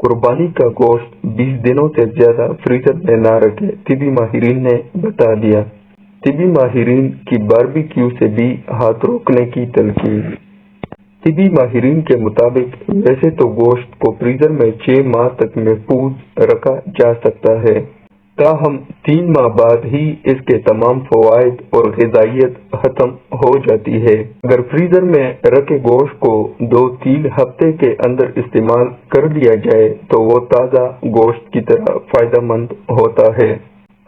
قربانی کا گوشت 20 دنوں سے زیادہ فریزر میں نہ رکھے، طبی ماہرین نے بتا دیا۔ طبی ماہرین کی باربیکیو سے بھی ہاتھ روکنے کی تلقین۔ طبی ماہرین کے مطابق ویسے تو گوشت کو فریزر میں 6 ماہ تک محفوظ رکھا جا سکتا ہے، تاہم 3 ماہ بعد ہی اس کے تمام فوائد اور غذائیت ختم ہو جاتی ہے۔ اگر فریزر میں رکھے گوشت کو 2-3 ہفتے کے اندر استعمال کر لیا جائے تو وہ تازہ گوشت کی طرح فائدہ مند ہوتا ہے۔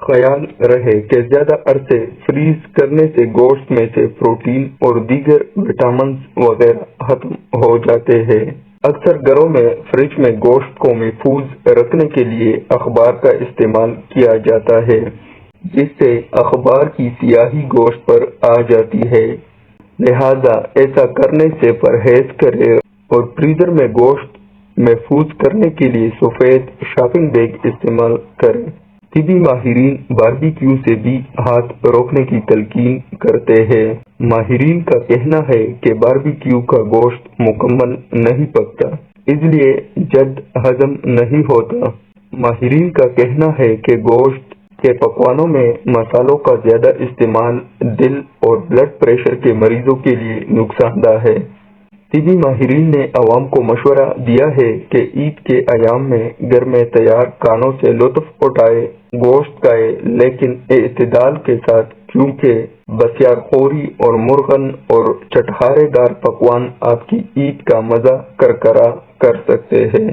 خیال رہے کہ زیادہ عرصے فریز کرنے سے گوشت میں سے پروٹین اور دیگر وٹامنز وغیرہ ختم ہو جاتے ہیں۔ اکثر گھروں میں فریج میں گوشت کو محفوظ رکھنے کے لیے اخبار کا استعمال کیا جاتا ہے، جس سے اخبار کی سیاہی گوشت پر آ جاتی ہے، لہذا ایسا کرنے سے پرہیز کریں اور فریزر میں گوشت محفوظ کرنے کے لیے سفید شاپنگ بیگ استعمال کریں۔ طبی ماہرین باربیکیو سے بھی ہاتھ روکنے کی تلقین کرتے ہیں۔ ماہرین کا کہنا ہے کہ باربیکیو کا گوشت مکمل نہیں پکتا، اس لیے جلد ہضم نہیں ہوتا۔ ماہرین کا کہنا ہے کہ گوشت کے پکوانوں میں مسالوں کا زیادہ استعمال دل اور بلڈ پریشر کے مریضوں کے لیے نقصان دہ ہے۔ طبی ماہرین نے عوام کو مشورہ دیا ہے کہ عید کے ایام میں گھر میں تیار کھانوں سے لطف اٹھائے، گوشت کھائے لیکن اعتدال کے ساتھ، کیونکہ بسیار خوری اور مرغن اور چٹخارے دار پکوان آپ کی عید کا مزہ کرکرا کر سکتے ہیں۔